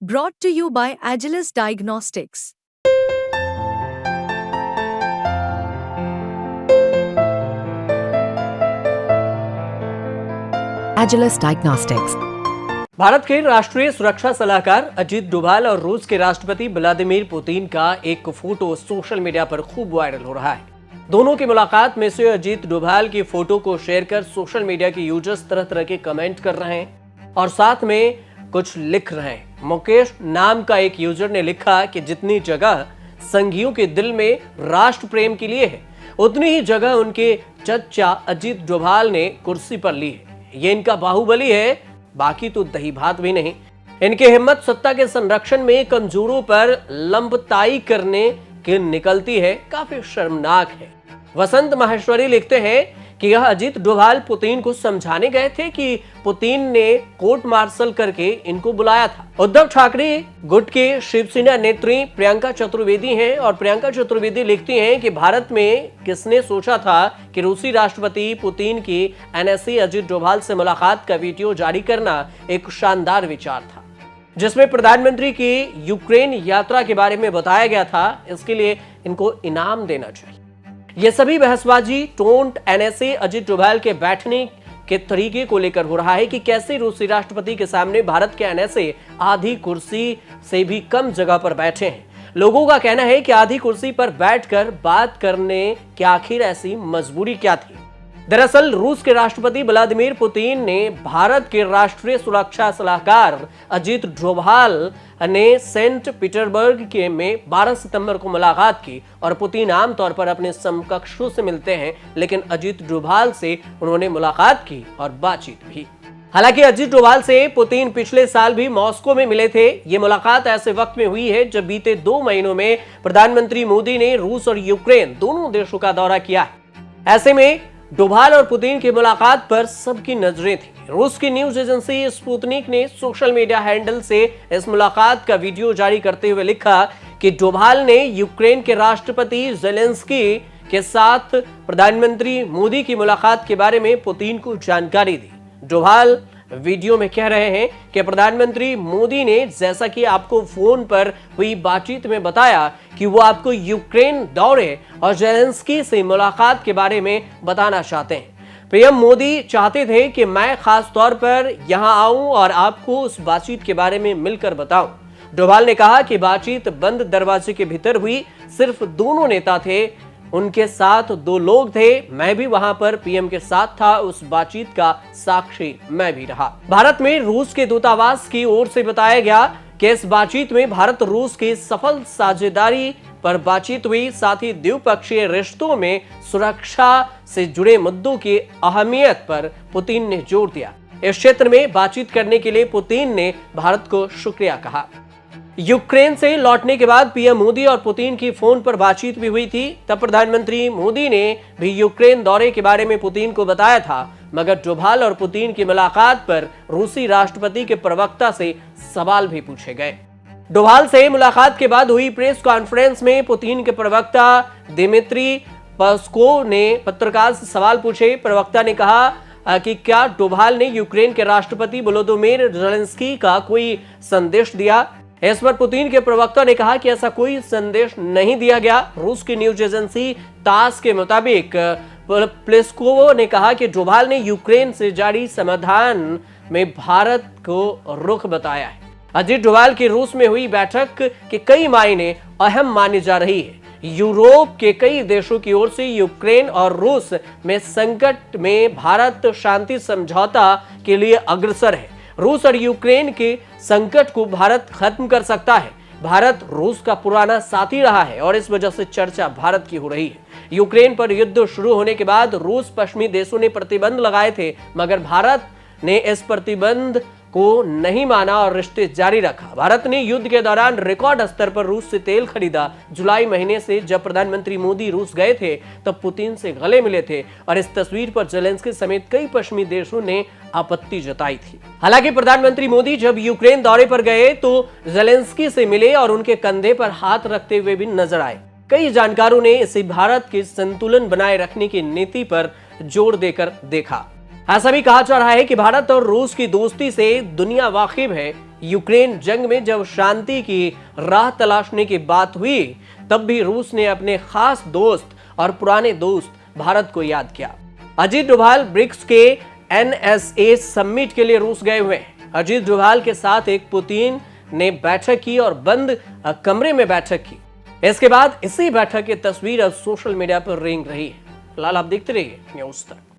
Brought to you by Agilus Diagnostics. Agilus Diagnostics. Bharat के राष्ट्रीय सुरक्षा सलाहकार अजीत डोभाल और रूस के राष्ट्रपति व्लादिमीर पुतिन का एक फोटो सोशल मीडिया पर खूब वायरल हो रहा है। दोनों की मुलाकात में से अजीत डोभाल की फोटो को शेयर कर सोशल मीडिया के यूजर्स तरह तरह के कमेंट कर रहे हैं और साथ में कुछ लिख रहे हैं। मुकेश नाम का एक यूजर ने लिखा कि जितनी जगह संघियों के दिल में राष्ट्र प्रेम के लिए है, उतनी ही जगह उनके चचा अजीत डोभाल ने कुर्सी पर ली है। ये इनका बाहुबली है, बाकी तो दही भात भी नहीं। इनकी हिम्मत सत्ता के संरक्षण में कमजोरों पर लंबताई करने की निकलती है, काफी शर्मनाक है। वसंत माहेश्वरी लिखते हैं कि यह अजीत डोभाल पुतिन को समझाने गए थे कि पुतिन ने कोर्ट मार्शल करके इनको बुलाया था। उद्धव ठाकरे गुट के शिवसेना नेत्री प्रियंका चतुर्वेदी हैं और प्रियंका चतुर्वेदी लिखती हैं कि भारत में किसने सोचा था कि रूसी राष्ट्रपति पुतिन की एनएसए अजीत डोभाल से मुलाकात का वीडियो जारी करना एक शानदार विचार था, जिसमें प्रधानमंत्री की यूक्रेन यात्रा के बारे में बताया गया था। इसके लिए इनको इनाम देना चाहिए। यह सभी बहसबाजी टोंट एनएसए अजीत डोभाल के बैठने के तरीके को लेकर हो रहा है कि कैसे रूसी राष्ट्रपति के सामने भारत के एनएसए आधी कुर्सी से भी कम जगह पर बैठे हैं। लोगों का कहना है कि आधी कुर्सी पर बैठकर बात करने की आखिर ऐसी मजबूरी क्या थी। दरअसल रूस के राष्ट्रपति व्लादिमीर पुतिन ने भारत के राष्ट्रीय सुरक्षा सलाहकार अजीत डोभाल ने सेंट पीटर्सबर्ग के में 12 सितंबर को मुलाकात की और पुतिन आमतौर पर अपने समकक्षों से मिलते हैं, लेकिन अजीत डोभाल से उन्होंने मुलाकात की और बातचीत भी। हालांकि अजीत डोभाल से पुतिन पिछले साल भी मॉस्को में मिले थे। ये मुलाकात ऐसे वक्त में हुई है जब बीते 2 महीनों में प्रधानमंत्री मोदी ने रूस और यूक्रेन दोनों देशों का दौरा किया है। ऐसे में डोभाल और पुतिन की मुलाकात पर सबकी नजरें थी। रूस की न्यूज एजेंसी स्पुतनिक ने सोशल मीडिया हैंडल से इस मुलाकात का वीडियो जारी करते हुए लिखा कि डोभाल ने यूक्रेन के राष्ट्रपति ज़ेलेंस्की के साथ प्रधानमंत्री मोदी की मुलाकात के बारे में पुतिन को जानकारी दी। डोभाल वीडियो में कह रहे हैं कि प्रधानमंत्री मोदी ने जैसा कि आपको फोन पर हुई बातचीत में बताया कि वो आपको यूक्रेन दौरे और ज़ेलेंस्की से मुलाकात के बारे में बताना चाहते हैं। पीएम मोदी चाहते थे कि मैं खास तौर पर यहां आऊं और आपको उस बातचीत के बारे में मिलकर बताऊं। डोभाल ने कहा कि बातचीत बंद दरवाजे के भीतर हुई, सिर्फ दोनों नेता थे, उनके साथ 2 लोग थे, मैं भी वहां पर पीएम के साथ था, उस बातचीत का साक्षी मैं भी रहा। भारत में रूस के दूतावास की ओर से बताया गया कि इस बातचीत में भारत रूस की सफल साझेदारी पर बातचीत हुई, साथ ही द्विपक्षीय रिश्तों में सुरक्षा से जुड़े मुद्दों की अहमियत पर पुतिन ने जोर दिया। इस क्षेत्र में बातचीत करने के लिए पुतिन ने भारत को शुक्रिया कहा। यूक्रेन से लौटने के बाद पीएम मोदी और पुतिन की फोन पर बातचीत भी हुई थी। तब प्रधानमंत्री मोदी ने भी यूक्रेन दौरे के बारे में पुतिन को बताया था, मगर डोभाल और पुतिन की मुलाकात पर रूसी राष्ट्रपति के प्रवक्ता से सवाल भी पूछे गए। डोभाल से मुलाकात के बाद हुई प्रेस कॉन्फ्रेंस में पुतिन के प्रवक्ता दिमित्री पेस्कोव ने पत्रकार से सवाल पूछे। प्रवक्ता ने कहा कि क्या डोभाल ने यूक्रेन के राष्ट्रपति वोलोदिमीर ज़ेलेंस्की का कोई संदेश दिया। इस पर पुतिन के प्रवक्ता ने कहा कि ऐसा कोई संदेश नहीं दिया गया। रूस की न्यूज एजेंसी तास के मुताबिक पेस्कोव ने कहा कि डोभाल ने यूक्रेन से जारी समाधान में भारत को रुख बताया है। अजीत डोभाल की रूस में हुई बैठक के कई मायने अहम मानी जा रही है। यूरोप के कई देशों की ओर से यूक्रेन और रूस में संकट में भारत शांति समझौता के लिए अग्रसर है। रूस और यूक्रेन के संकट को भारत खत्म कर सकता है। भारत रूस का पुराना साथी रहा है और इस वजह से चर्चा भारत की हो रही है। यूक्रेन पर युद्ध शुरू होने के बाद रूस पश्चिमी देशों ने प्रतिबंध लगाए थे, मगर भारत ने इस प्रतिबंध को नहीं माना और रिश्ते जारी रखा। भारत ने युद्ध के दौरान रिकॉर्ड स्तर पर रूस से तेल खरीदा। जुलाई महीने से जब प्रधानमंत्री मोदी रूस गए थे तब पुतिन से गले मिले थे और इस तस्वीर पर ज़ेलेंस्की समेत कई पश्चिमी देशों ने आपत्ति जताई थी। हालांकि प्रधानमंत्री मोदी जब यूक्रेन दौरे पर गए तो ज़ेलेंस्की से मिले और उनके कंधे पर हाथ रखते हुए भी नजर आए। कई जानकारों ने इसे भारत के संतुलन बनाए रखने की नीति पर जोर देकर देखा। ऐसा भी कहा जा रहा है कि भारत और रूस की दोस्ती से दुनिया वाकिफ है। यूक्रेन जंग में जब शांति की राह तलाशने की बात हुई, तब भी रूस ने अपने खास दोस्त और पुराने दोस्त भारत को याद किया। अजीत डोभाल ब्रिक्स के NSA समिट के लिए रूस गए हुए हैं। अजीत डोभाल के साथ एक पुतिन ने बैठक की और बंद कमरे में बैठक की। इसके बाद इसी बैठक की तस्वीर अब सोशल मीडिया पर रेंग रही है। फिलहाल आप देखते रहिए न्यूज़ तक।